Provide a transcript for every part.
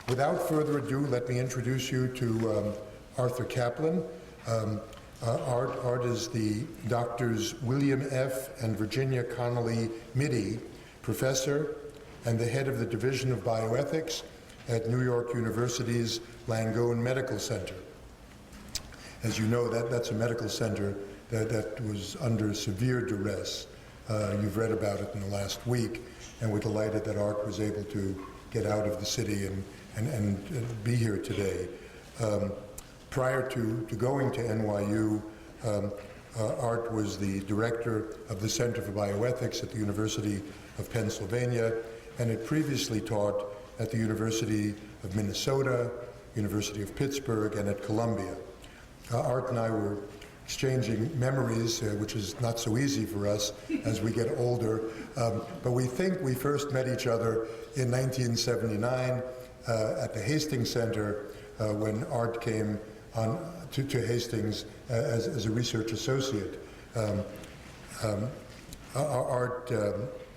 Without further ado, let me introduce you to Arthur Kaplan. Art is the Doctors William F. and Virginia Connolly Mitty Professor and the head of the Division of Bioethics at New York University's Langone Medical Center. As you know, that's a medical center that was under severe duress. You've read about it in the last week, and we're delighted that Art was able to get out of the city and be here today. Prior to going to NYU, Art was the director of the Center for Bioethics at the University of Pennsylvania, and had previously taught at the University of Minnesota, University of Pittsburgh, and at Columbia. Art and I were exchanging memories, which is not so easy for us as we get older, but we think we first met each other in 1979 at the Hastings Center when Art came on to Hastings as a research associate. Art,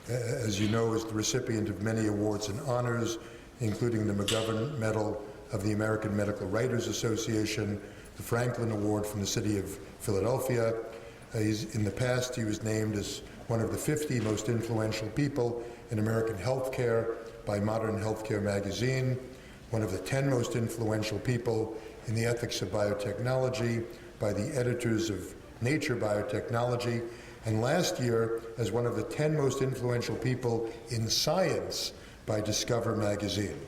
as you know, is the recipient of many awards and honors, including the McGovern Medal of the American Medical Writers Association, the Franklin Award from the City of Philadelphia. In the past, he was named as one of the 50 most influential people in American healthcare by Modern Healthcare magazine, one of the 10 most influential people in the ethics of biotechnology by the editors of Nature Biotechnology, and last year as one of the 10 most influential people in science by Discover magazine.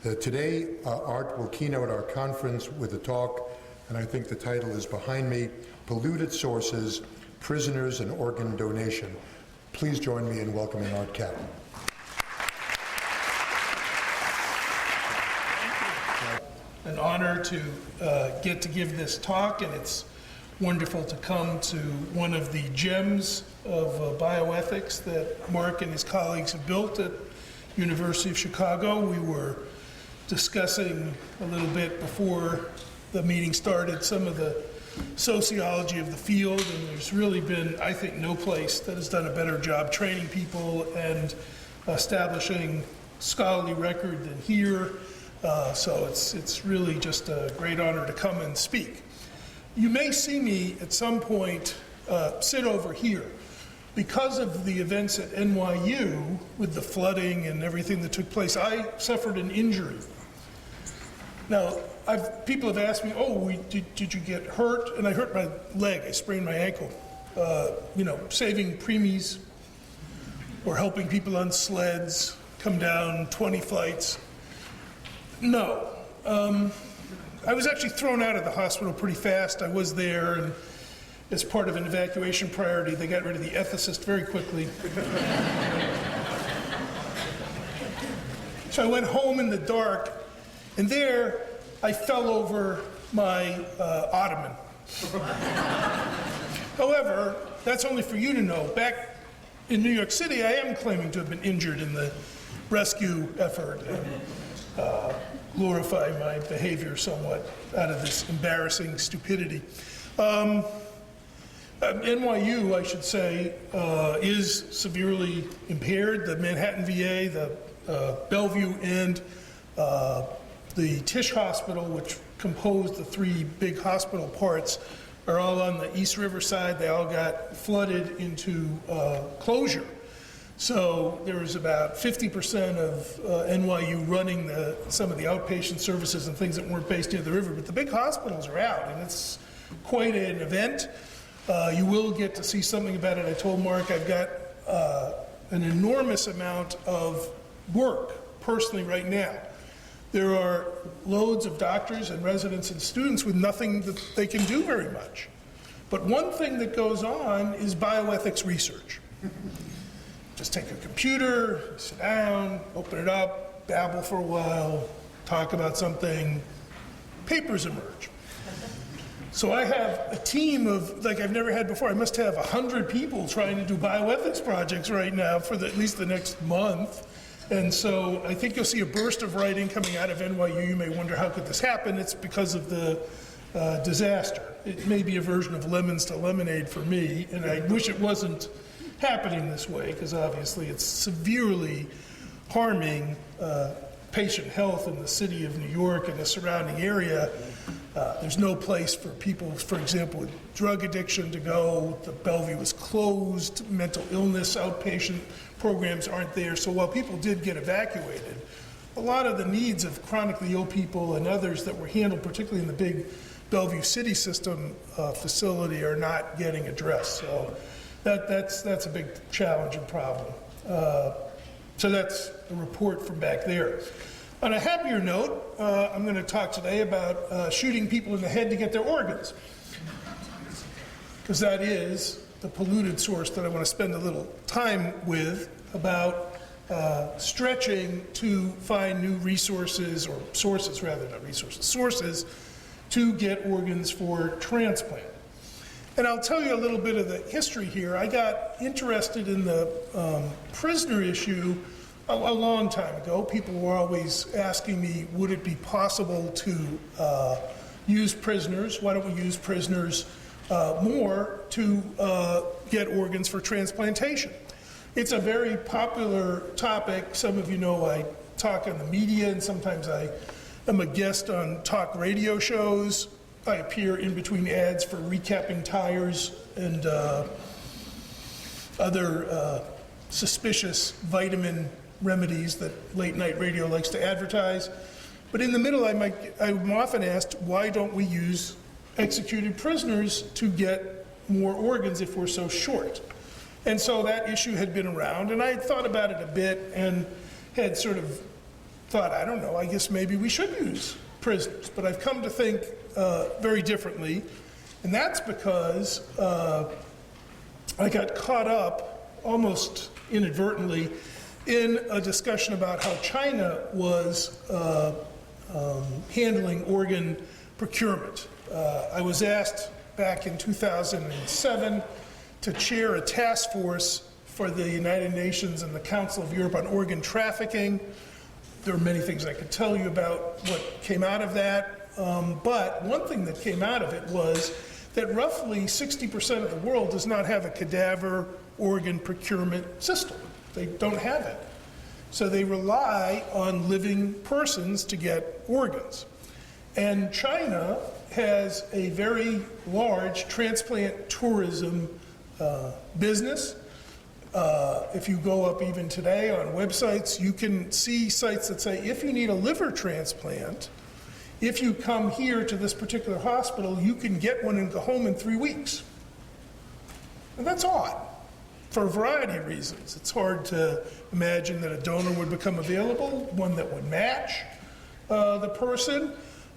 Today, Art will keynote our conference with a talk, and I think the title is behind me, Polluted Sources, Prisoners and Organ Donation. Please join me in welcoming Art Kaplan. An honor to get to give this talk, and it's wonderful to come to one of the gems of bioethics that Mark and his colleagues have built at University of Chicago. We were discussing a little bit before the meeting started some of the sociology of the field, and there's really been, I think, no place that has done a better job training people and establishing scholarly record than here. So it's really just a great honor to come and speak. You may see me at some point sit over here. Because of the events at NYU with the flooding and everything that took place, I suffered an injury. Now, people have asked me, did you get hurt? And I hurt my leg, I sprained my ankle. Saving preemies or helping people on sleds come down 20 flights. No. I was actually thrown out of the hospital pretty fast. I was there, and as part of an evacuation priority, they got rid of the ethicist very quickly. So I went home in the dark, and there I fell over my ottoman. However, that's only for you to know. Back in New York City, I am claiming to have been injured in the rescue effort and glorify my behavior somewhat out of this embarrassing stupidity. NYU, I should say, is severely impaired. The Manhattan VA, the Bellevue, and the Tisch Hospital, which compose the three big hospital parts, are all on the East River side. They all got flooded into closure. So there was about 50% of NYU running some of the outpatient services and things that weren't based near the river, but the big hospitals are out, and it's quite an event. You will get to see something about it. I told Mark I've got an enormous amount of work personally right now. There are loads of doctors and residents and students with nothing that they can do very much. But one thing that goes on is bioethics research. Just take a computer, sit down, open it up, babble for a while, talk about something, papers emerge. So I have a team of, like I've never had before. I must have 100 people trying to do bioethics projects right now for at least the next month. And so I think you'll see a burst of writing coming out of NYU. You may wonder, how could this happen? It's because of the disaster. It may be a version of lemons to lemonade for me, and I wish it wasn't happening this way, because obviously it's severely harming patient health in the city of New York and the surrounding area. There's no place for people, for example, with drug addiction to go. The Bellevue is closed. Mental illness outpatient programs aren't there. So while people did get evacuated, a lot of the needs of chronically ill people and others that were handled, particularly in the big Bellevue City System facility, are not getting addressed. So that's a big challenge and problem. So that's a report from back there. On a happier note, I'm going to talk today about shooting people in the head to get their organs, because that is the polluted source that I want to spend a little time with, about stretching to find new resources, or sources rather, not resources, sources to get organs for transplant. And I'll tell you a little bit of the history here. I got interested in the prisoner issue a long time ago. People were always asking me, would it be possible to use prisoners? Why don't we use prisoners more to get organs for transplantation? It's a very popular topic. Some of you know I talk on the media, and sometimes I am a guest on talk radio shows. I appear in between ads for recapping tires and other suspicious vitamin remedies that late night radio likes to advertise. But in the middle, I'm often asked, why don't we use executed prisoners to get more organs if we're so short? And so that issue had been around, and I had thought about it a bit and had sort of thought, I don't know, I guess maybe we should use prisoners. But I've come to think very differently, and that's because I got caught up almost inadvertently in a discussion about how China was handling organ procurement. I was asked back in 2007 to chair a task force for the United Nations and the Council of Europe on organ trafficking. There are many things I could tell you about what came out of that, but one thing that came out of it was that roughly 60% of the world does not have a cadaver organ procurement system. They don't have it. So they rely on living persons to get organs. And China has a very large transplant tourism business. If you go up even today on websites, you can see sites that say, if you need a liver transplant, if you come here to this particular hospital, you can get one and go home in 3 weeks. And that's odd, for a variety of reasons. It's hard to imagine that a donor would become available, one that would match the person,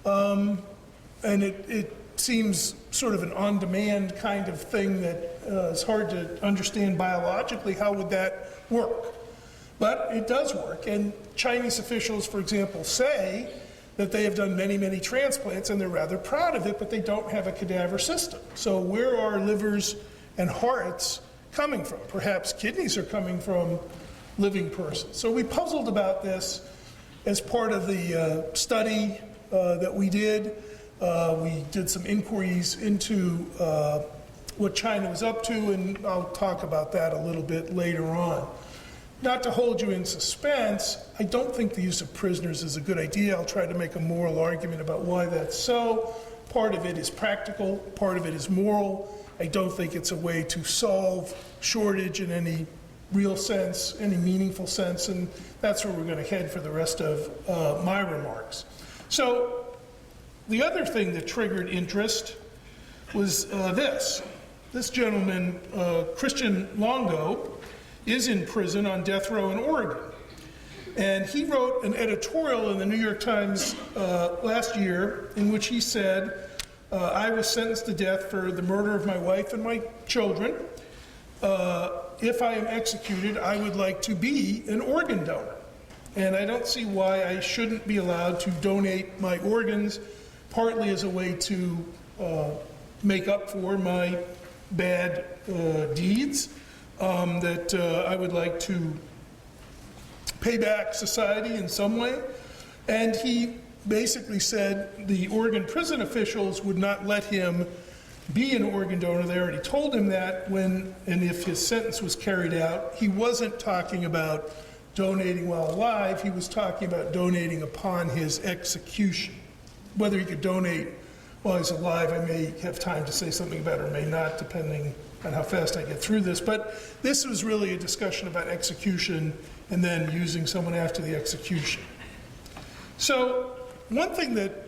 and it seems sort of an on-demand kind of thing that is hard to understand biologically. How would that work? But it does work, and Chinese officials, for example, say that they have done many, many transplants, and they're rather proud of it, but they don't have a cadaver system. So where are livers and hearts coming from? Perhaps kidneys are coming from living persons. So we puzzled about this as part of the study that we did. We did some inquiries into what China was up to, and I'll talk about that a little bit later on. Not to hold you in suspense, I don't think the use of prisoners is a good idea. I'll try to make a moral argument about why that's so. Part of it is practical, part of it is moral. I don't think it's a way to solve shortage in any real sense, any meaningful sense, and that's where we're going to head for the rest of my remarks. So the other thing that triggered interest was this. This gentleman, Christian Longo, is in prison on death row in Oregon. And he wrote an editorial in the New York Times last year in which he said, I was sentenced to death for the murder of my wife and my children. If I am executed, I would like to be an organ donor. And I don't see why I shouldn't be allowed to donate my organs, partly as a way to make up for my bad deeds, that I would like to pay back society in some way. And he basically said the Oregon prison officials would not let him be an organ donor. They already told him that when and if his sentence was carried out. He wasn't talking about donating while alive. He was talking about donating upon his execution. Whether he could donate while he's alive, I may have time to say something about it or may not, depending on how fast I get through this. But this was really a discussion about execution and then using someone after the execution. So one thing that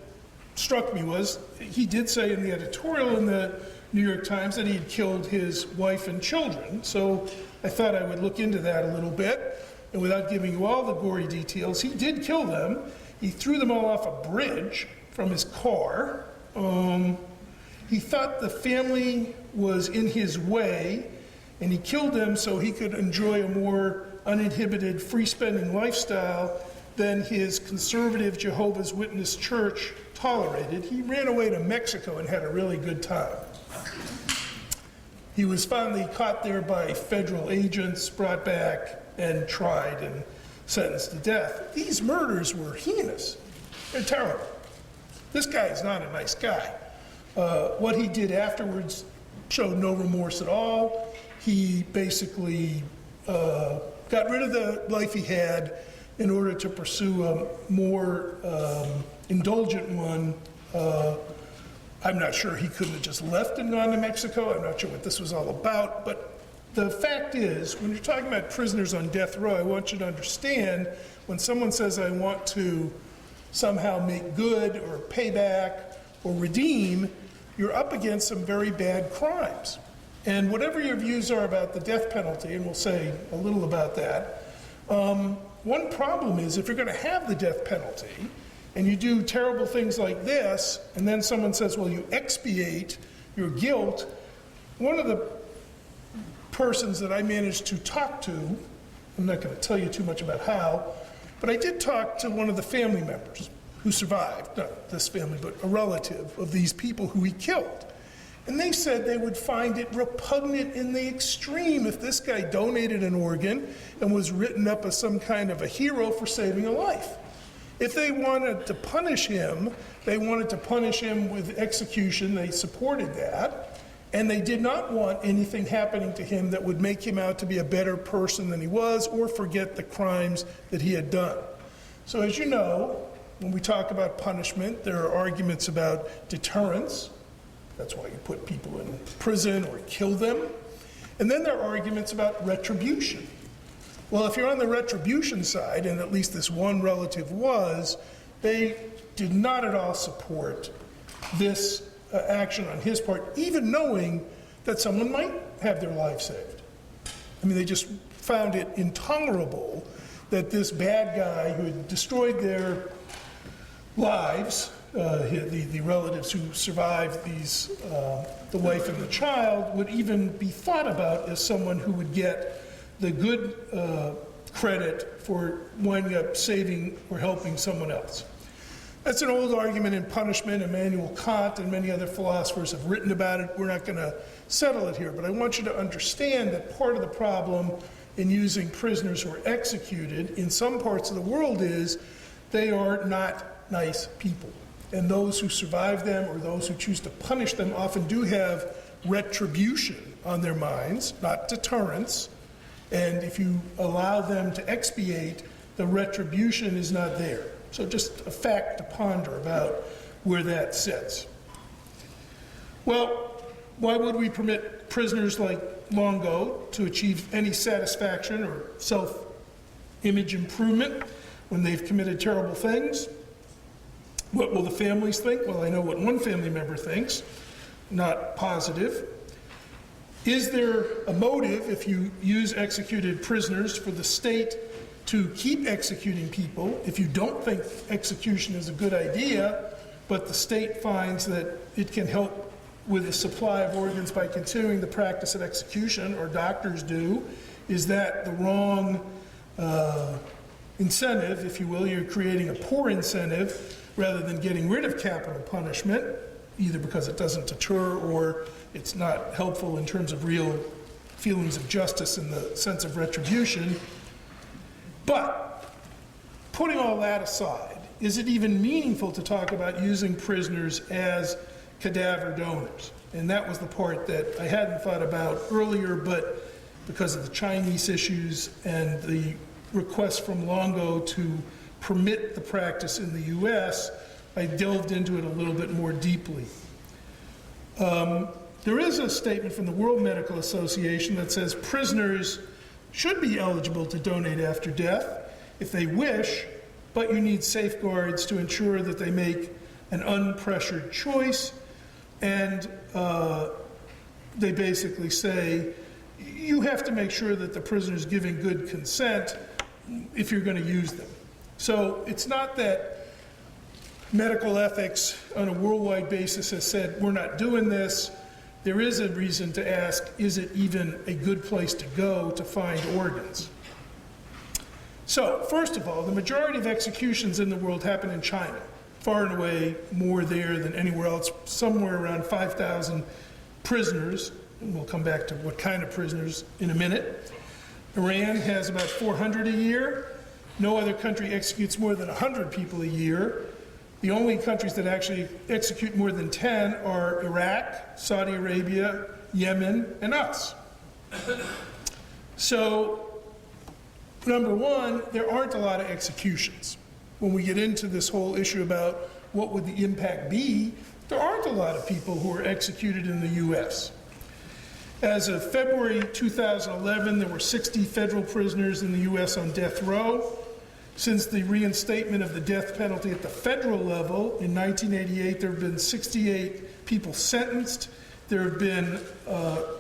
struck me was he did say in the editorial in the New York Times that he had killed his wife and children. So I thought I would look into that a little bit. And without giving you all the gory details, he did kill them. He threw them all off a bridge from his car. He thought the family was in his way, and he killed them so he could enjoy a more uninhibited, free-spending lifestyle than his conservative Jehovah's Witness church tolerated. He ran away to Mexico and had a really good time. He was finally caught there by federal agents, brought back, and tried and sentenced to death. These murders were heinous. They're terrible. This guy is not a nice guy. What he did afterwards showed no remorse at all. He basically got rid of the life he had in order to pursue a more indulgent one. I'm not sure he couldn't have just left and gone to Mexico. I'm not sure what this was all about. But the fact is, when you're talking about prisoners on death row, I want you to understand when someone says, I want to somehow make good or pay back or redeem, you're up against some very bad crimes. And whatever your views are about the death penalty, and we'll say a little about that, one problem is if you're going to have the death penalty and you do terrible things like this, and then someone says, well, you expiate your guilt, one of the persons that I managed to talk to, I'm not going to tell you too much about how, but I did talk to one of the family members who survived, not this family, but a relative of these people who he killed. And they said they would find it repugnant in the extreme if this guy donated an organ and was written up as some kind of a hero for saving a life. If they wanted to punish him, they wanted to punish him with execution. They supported that. And they did not want anything happening to him that would make him out to be a better person than he was or forget the crimes that he had done. So as you know, when we talk about punishment, there are arguments about deterrence. That's why you put people in prison or kill them. And then there are arguments about retribution. Well, if you're on the retribution side, and at least this one relative was, they did not at all support this action on his part, even knowing that someone might have their life saved. I mean, they just found it intolerable that this bad guy who had destroyed their lives, the relatives who survived these, the wife and the child, would even be thought about as someone who would get the good credit for winding up saving or helping someone else. That's an old argument in punishment. Immanuel Kant and many other philosophers have written about it. We're not going to settle it here, but I want you to understand that part of the problem in using prisoners who are executed in some parts of the world is they are not nice people. And those who survive them or those who choose to punish them often do have retribution on their minds, not deterrence. And if you allow them to expiate, the retribution is not there. So just a fact to ponder about where that sits. Well, why would we permit prisoners like Longo to achieve any satisfaction or self-image improvement when they've committed terrible things? What will the families think? Well, I know what one family member thinks, not positive. Is there a motive, if you use executed prisoners, for the state to keep executing people if you don't think execution is a good idea, but the state finds that it can help with the supply of organs by continuing the practice of execution, or doctors do? Is that the wrong incentive, if you will? You're creating a poor incentive rather than getting rid of capital punishment, either because it doesn't deter or it's not helpful in terms of real feelings of justice in the sense of retribution. But putting all that aside, is it even meaningful to talk about using prisoners as cadaver donors? And that was the part that I hadn't thought about earlier, but because of the Chinese issues and the request from Longo to permit the practice in the US, I delved into it a little bit more deeply. There is a statement from the World Medical Association that says prisoners should be eligible to donate after death if they wish, but you need safeguards to ensure that they make an unpressured choice. And they basically say you have to make sure that the prisoner's giving good consent if you're going to use them. So it's not that medical ethics on a worldwide basis has said we're not doing this. There is a reason to ask, is it even a good place to go to find organs? So, first of all, the majority of executions in the world happen in China. Far and away more there than anywhere else, somewhere around 5,000 prisoners, and we'll come back to what kind of prisoners in a minute. Iran has about 400 a year. No other country executes more than 100 people a year. The only countries that actually execute more than 10 are Iraq, Saudi Arabia, Yemen, and us. So, number one, there aren't a lot of executions. When we get into this whole issue about what would the impact be, there aren't a lot of people who are executed in the US. As of February 2011, there were 60 federal prisoners in the US on death row. Since the reinstatement of the death penalty at the federal level in 1988, there have been 68 people sentenced. There have been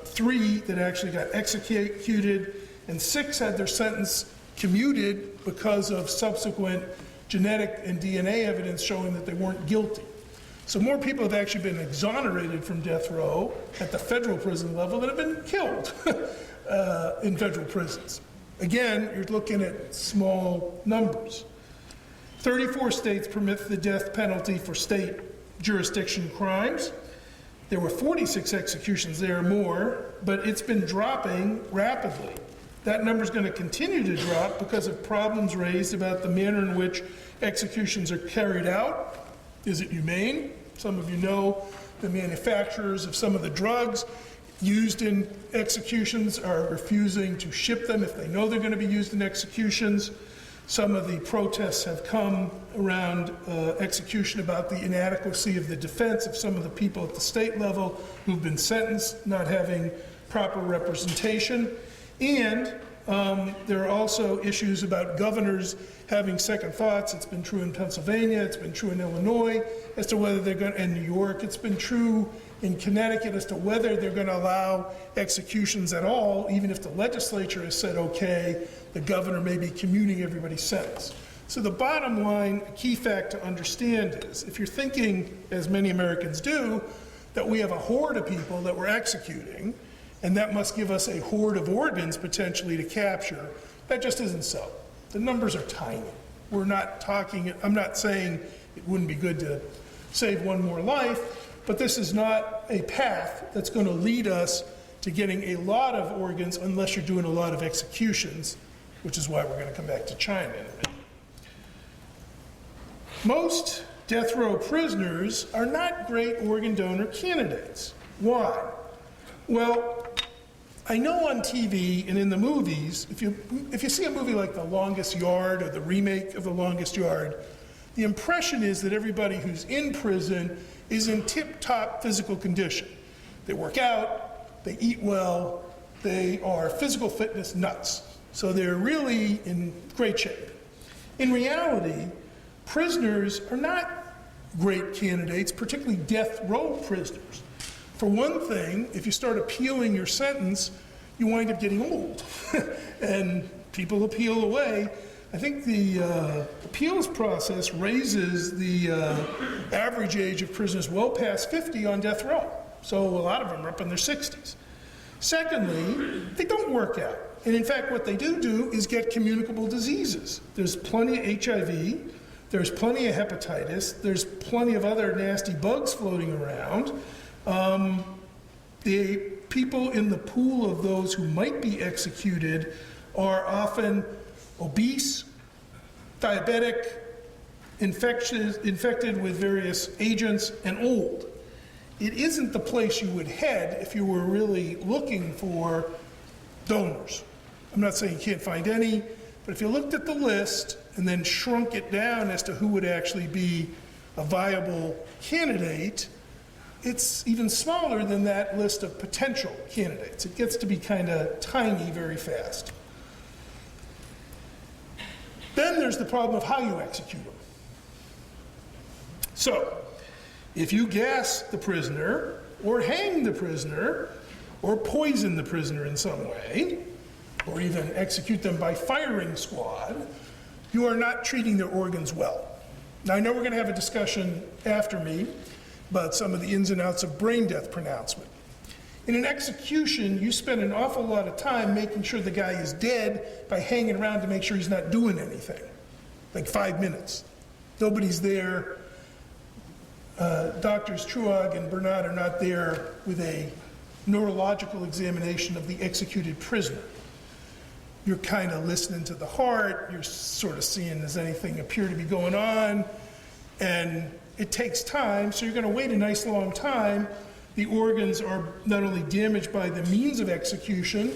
3 that actually got executed, and 6 had their sentence commuted because of subsequent genetic and DNA evidence showing that they weren't guilty. So more people have actually been exonerated from death row at the federal prison level than have been killed in federal prisons. Again, you're looking at small numbers. 34 states permit the death penalty for state jurisdiction crimes. There were 46 executions there or more, but it's been dropping rapidly. That number is going to continue to drop because of problems raised about the manner in which executions are carried out. Is it humane? Some of you know the manufacturers of some of the drugs used in executions are refusing to ship them if they know they're going to be used in executions. Some of the protests have come around execution about the inadequacy of the defense of some of the people at the state level who've been sentenced, not having proper representation. And there are also issues about governors having second thoughts. It's been true in Pennsylvania, it's been true in Illinois, as to whether they're going to, in New York, it's been true in Connecticut as to whether they're going to allow executions at all, even if the legislature has said, okay, the governor may be commuting everybody's sentence. So the bottom line, a key fact to understand is, if you're thinking, as many Americans do, that we have a horde of people that we're executing, and that must give us a horde of organs potentially to capture, that just isn't so. The numbers are tiny. We're not talking, I'm not saying it wouldn't be good to save one more life, but this is not a path that's going to lead us to getting a lot of organs unless you're doing a lot of executions, which is why we're going to come back to China in a minute. Most death row prisoners are not great organ donor candidates. Why? Well, I know on TV and in the movies, if you see a movie like The Longest Yard or the remake of The Longest Yard, the impression is that everybody who's in prison is in tip-top physical condition. They work out, they eat well, they are physical fitness nuts. So they're really in great shape. In reality, prisoners are not great candidates, particularly death row prisoners. For one thing, if you start appealing your sentence, you wind up getting old. And people appeal away. I think the appeals process raises the average age of prisoners well past 50 on death row. So a lot of them are up in their 60s. Secondly, they don't work out. And in fact, what they do is get communicable diseases. There's plenty of HIV, there's plenty of hepatitis, there's plenty of other nasty bugs floating around. The people in the pool of those who might be executed are often obese, diabetic, infected with various agents, and old. It isn't the place you would head if you were really looking for donors. I'm not saying you can't find any, But if you looked at the list and then shrunk it down as to who would actually be a viable candidate, it's even smaller than that list of potential candidates. It gets to be kind of tiny very fast. Then there's the problem of how you execute them. So, if you gas the prisoner, or hang the prisoner, or poison the prisoner in some way, or even execute them by firing squad, you are not treating their organs well. Now, I know we're going to have a discussion after me about some of the ins and outs of brain death pronouncement. In an execution, you spend an awful lot of time making sure the guy is dead by hanging around to make sure he's not doing anything, like 5 minutes. Nobody's there. Doctors Truog and Bernard are not there with a neurological examination of the executed prisoner. You're kind of listening to the heart, you're sort of seeing does anything appear to be going on, and it takes time, so you're going to wait a nice long time. The organs are not only damaged by the means of execution,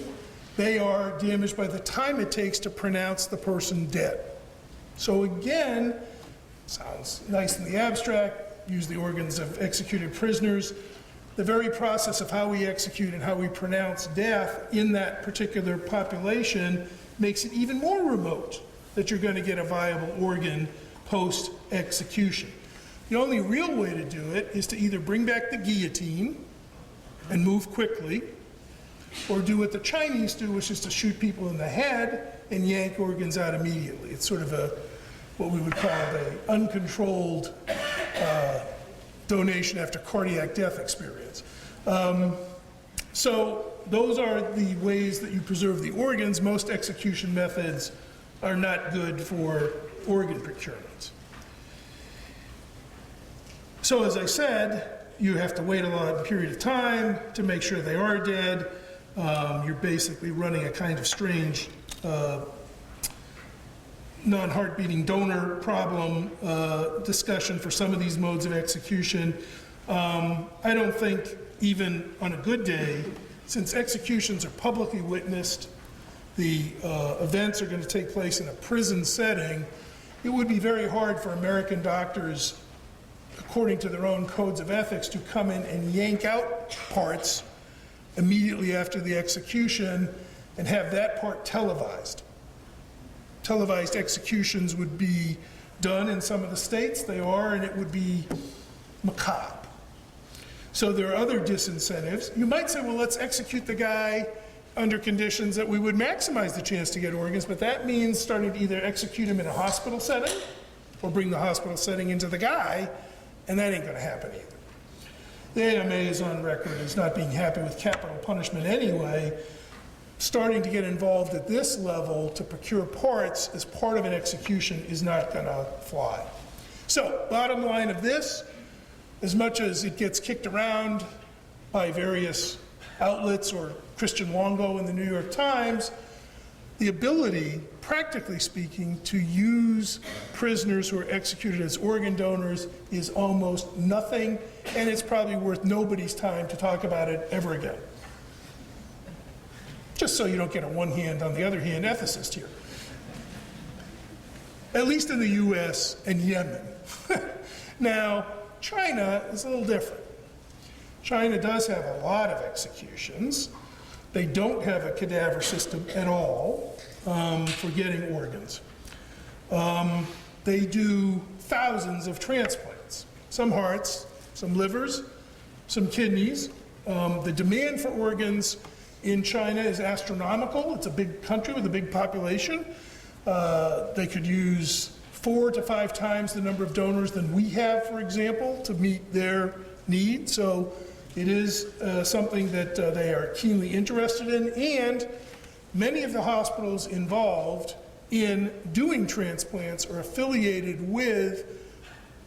they are damaged by the time it takes to pronounce the person dead. So again, sounds nice in the abstract, use the organs of executed prisoners. The very process of how we execute and how we pronounce death in that particular population makes it even more remote that you're going to get a viable organ post-execution. The only real way to do it is to either bring back the guillotine and move quickly, or do what the Chinese do, which is to shoot people in the head and yank organs out immediately. It's sort of what we would call an uncontrolled donation after cardiac death experience. So those are the ways that you preserve the organs. Most execution methods are not good for organ procurement. So as I said, you have to wait a long period of time to make sure they are dead. You're basically running a kind of strange non-heart-beating donor problem discussion for some of these modes of execution. I don't think even on a good day, since executions are publicly witnessed, the events are going to take place in a prison setting, it would be very hard for American doctors, according to their own codes of ethics, to come in and yank out parts immediately after the execution and have that part televised. Televised executions would be done in some of the states, they are, and it would be macabre. So there are other disincentives. You might say, well, let's execute the guy under conditions that we would maximize the chance to get organs, but that means starting to either execute him in a hospital setting or bring the hospital setting into the guy, and that ain't gonna happen either. The AMA is on record as not being happy with capital punishment anyway. Starting to get involved at this level to procure parts as part of an execution is not gonna fly. So, bottom line of this, as much as it gets kicked around by various outlets or Christian Longo in the New York Times, the ability, practically speaking, to use prisoners who are executed as organ donors is almost nothing, and it's probably worth nobody's time to talk about it ever again. Just so you don't get a one hand on the other hand ethicist here. At least in the US and Yemen. Now, China is a little different. China does have a lot of executions. They don't have a cadaver system at all for getting organs. They do thousands of transplants, some hearts, some livers, some kidneys. The demand for organs in China is astronomical. It's a big country with a big population. They could use 4 to 5 times the number of donors than we have, for example, to meet their need. So it is something that they are keenly interested in, and many of the hospitals involved in doing transplants are affiliated with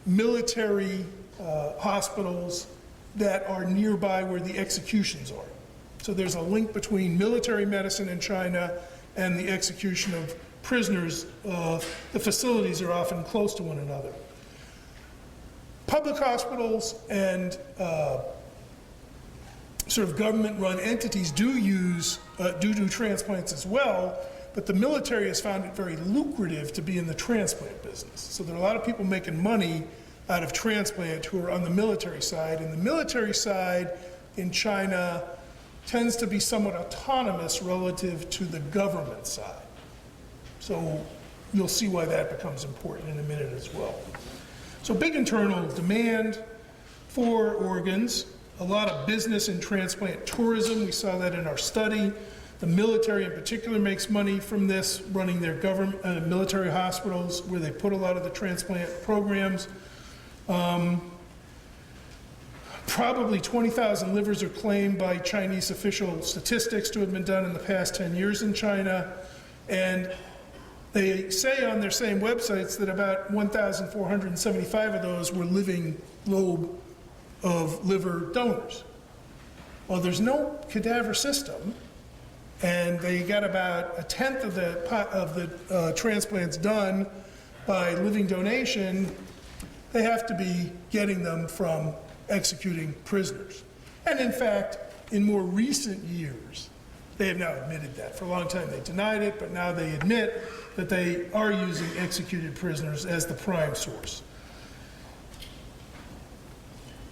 military hospitals that are nearby where the executions are. So there's a link between military medicine in China and the execution of prisoners. The facilities are often close to one another. Public hospitals and sort of government-run entities do do transplants as well, but the military has found it very lucrative to be in the transplant business. So there are a lot of people making money out of transplant who are on the military side, and the military side in China tends to be somewhat autonomous relative to the government side. So you'll see why that becomes important in a minute as well. So big internal demand for organs, a lot of business in transplant tourism. We saw that in our study. The military in particular makes money from this, running their government military hospitals where they put a lot of the transplant programs. Probably 20,000 livers are claimed by Chinese official statistics to have been done in the past 10 years in China. And they say on their same websites that about 1,475 of those were living lobe of liver donors. Well, there's no cadaver system, and they got about a tenth of the transplants done by living donation. They have to be getting them from executing prisoners. And in fact, in more recent years, they have now admitted that. For a long time they denied it, but now they admit that they are using executed prisoners as the prime source.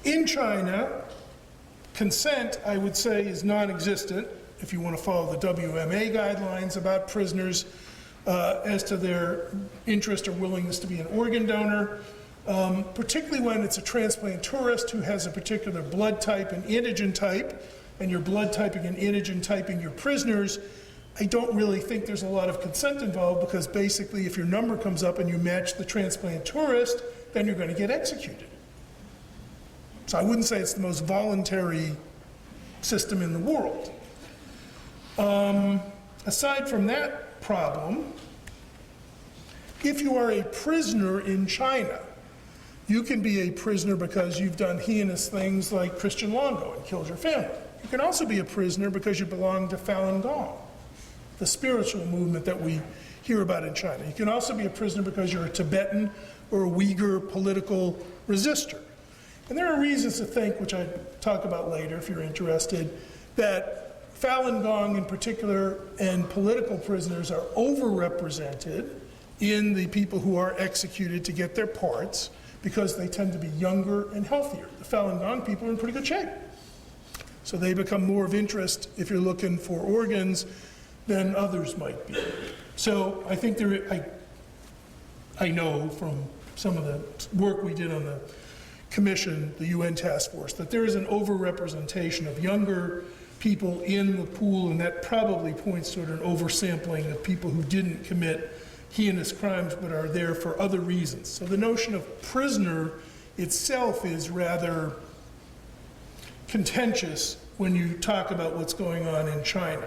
In China, consent, I would say, is non-existent, if you want to follow the WMA guidelines about prisoners as to their interest or willingness to be an organ donor. Particularly when it's a transplant tourist who has a particular blood type and antigen type, and you're blood typing and antigen typing your prisoners, I don't really think there's a lot of consent involved, because basically if your number comes up and you match the transplant tourist, then you're going to get executed. So I wouldn't say it's the most voluntary system in the world. Aside from that problem, if you are a prisoner in China, you can be a prisoner because you've done heinous things like Christian Longo and killed your family. You can also be a prisoner because you belong to Falun Gong, the spiritual movement that we hear about in China. You can also be a prisoner because you're a Tibetan or a Uyghur political resistor. And there are reasons to think, which I talk about later if you're interested, that Falun Gong in particular and political prisoners are overrepresented in the people who are executed to get their parts, because they tend to be younger and healthier. The Falun Gong people are in pretty good shape. So they become more of interest if you're looking for organs than others might be. So I think I know from some of the work we did on the commission, the UN task force, that there is an overrepresentation of younger people in the pool, and that probably points toward an oversampling of people who didn't commit heinous crimes but are there for other reasons. So the notion of prisoner itself is rather contentious when you talk about what's going on in China.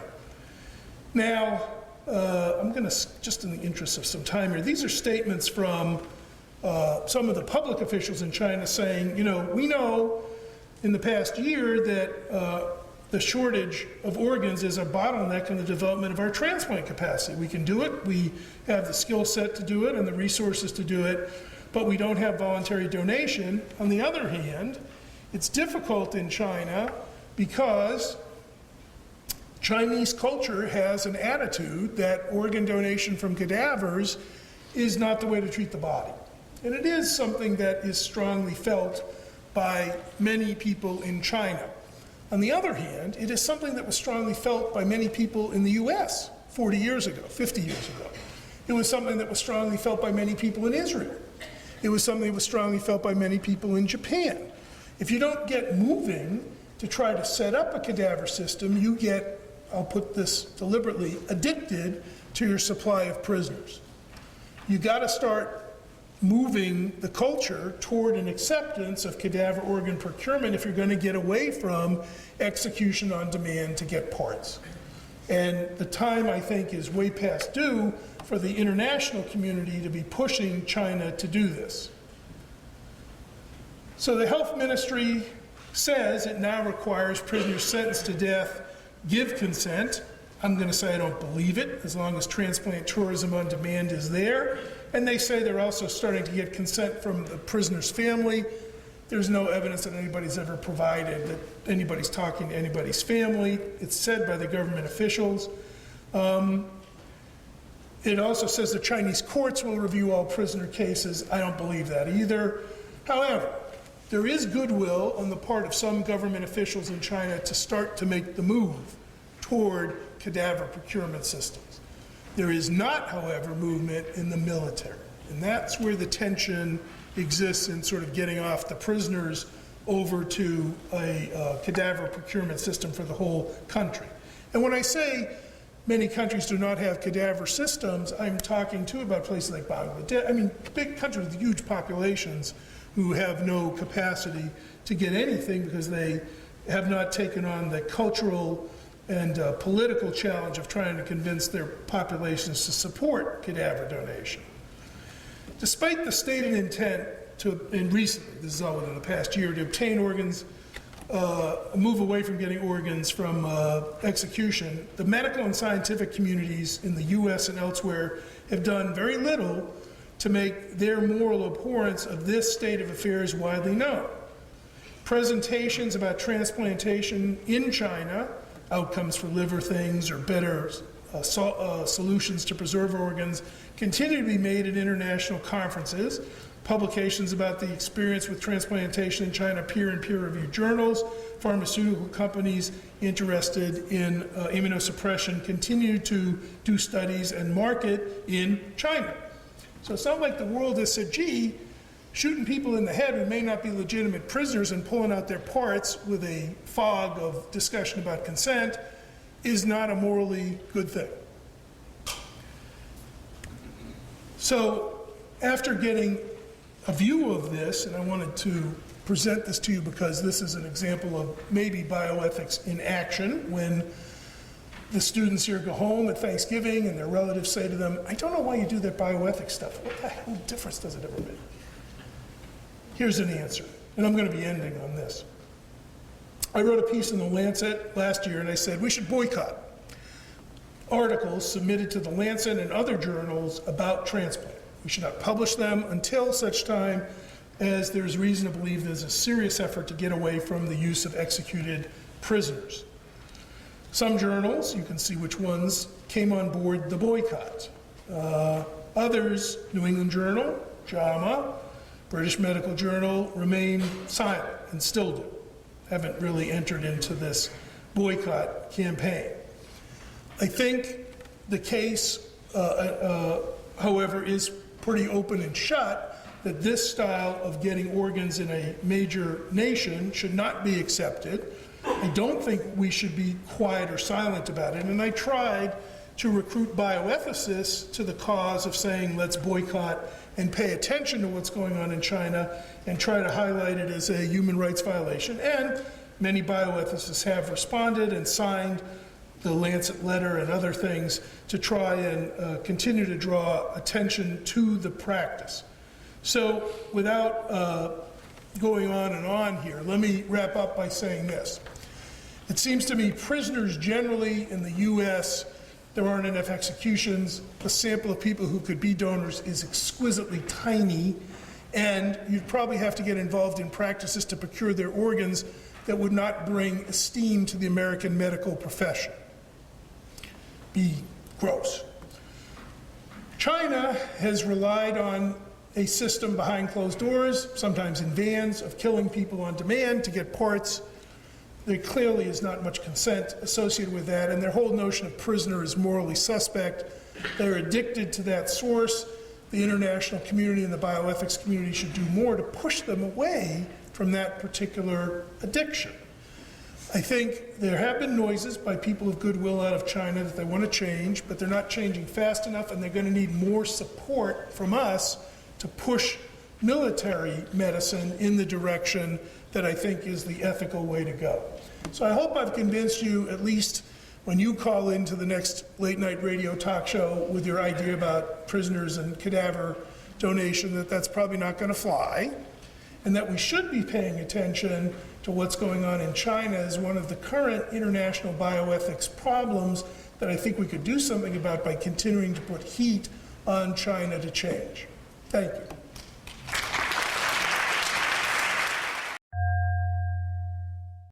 Now, I'm going to, just in the interest of some time here, these are statements from some of the public officials in China saying, you know, we know in the past year that the shortage of organs is a bottleneck in the development of our transplant capacity. We can do it, we have the skill set to do it and the resources to do it, but we don't have voluntary donation. On the other hand, it's difficult in China because Chinese culture has an attitude that organ donation from cadavers is not the way to treat the body. And it is something that is strongly felt by many people in China. On the other hand, it is something that was strongly felt by many people in the US 40 years ago, 50 years ago. It was something that was strongly felt by many people in Israel. It was something that was strongly felt by many people in Japan. If you don't get moving to try to set up a cadaver system, you get, I'll put this deliberately, addicted to your supply of prisoners. You got to start moving the culture toward an acceptance of cadaver organ procurement if you're going to get away from execution on demand to get parts. And the time, I think, is way past due for the international community to be pushing China to do this. So the health ministry says it now requires prisoners sentenced to death give consent. I'm going to say I don't believe it, as long as transplant tourism on demand is there. And they say they're also starting to get consent from the prisoner's family. There's no evidence that anybody's ever provided that anybody's talking to anybody's family. It's said by the government officials. It also says the Chinese courts will review all prisoner cases. I don't believe that either. However, there is goodwill on the part of some government officials in China to start to make the move toward cadaver procurement systems. There is not, however, movement in the military. And that's where the tension exists in sort of getting off the prisoners over to a cadaver procurement system for the whole country. And when I say many countries do not have cadaver systems, I'm talking too about places like Bangladesh. I mean, big countries with huge populations who have no capacity to get anything because they have not taken on the cultural and political challenge of trying to convince their populations to support cadaver donation. Despite the stated intent and recently, this is all within the past year, to obtain organs, move away from getting organs from execution, the medical and scientific communities in the US and elsewhere have done very little to make their moral abhorrence of this state of affairs widely known. Presentations about transplantation in China, outcomes for liver things or better solutions to preserve organs, continue to be made at international conferences. Publications about the experience with transplantation in China appear in peer-reviewed journals. Pharmaceutical companies interested in immunosuppression continue to do studies and market in China. So it's not like the world has said, gee, shooting people in the head who may not be legitimate prisoners and pulling out their parts with a fog of discussion about consent is not a morally good thing. So after getting a view of this, and I wanted to present this to you because this is an example of maybe bioethics in action when the students here go home at Thanksgiving and their relatives say to them, I don't know why you do that bioethics stuff. What the hell difference does it ever make? Here's an answer, and I'm going to be ending on this. I wrote a piece in the Lancet last year and I said we should boycott articles submitted to the Lancet and other journals about transplant. We should not publish them until such time as there's reason to believe there's a serious effort to get away from the use of executed prisoners. Some journals, you can see which ones, came on board the boycott. Others, New England Journal, JAMA, British Medical Journal, remain silent and still do. Haven't really entered into this boycott campaign. I think the case, however, is pretty open and shut that this style of getting organs in a major nation should not be accepted. I don't think we should be quiet or silent about it. And I tried to recruit bioethicists to the cause of saying let's boycott and pay attention to what's going on in China and try to highlight it as a human rights violation. And many bioethicists have responded and signed the Lancet letter and other things to try and continue to draw attention to the practice. So without going on and on here, let me wrap up by saying this. It seems to me prisoners generally in the US, there aren't enough executions. The sample of people who could be donors is exquisitely tiny, and you'd probably have to get involved in practices to procure their organs that would not bring esteem to the American medical profession. Be gross. China has relied on a system behind closed doors, sometimes in vans, of killing people on demand to get parts. There clearly is not much consent associated with that, and their whole notion of prisoner is morally suspect. They're addicted to that source. The international community and the bioethics community should do more to push them away from that particular addiction. I think there have been noises by people of goodwill out of China that they want to change, but they're not changing fast enough, and they're going to need more support from us to push military medicine in the direction that I think is the ethical way to go. So I hope I've convinced you, at least when you call into the next late night radio talk show with your idea about prisoners and cadaver donation, that that's probably not going to fly, and that we should be paying attention to what's going on in China as one of the current international bioethics problems that I think we could do something about by continuing to put heat on China to change. Thank you.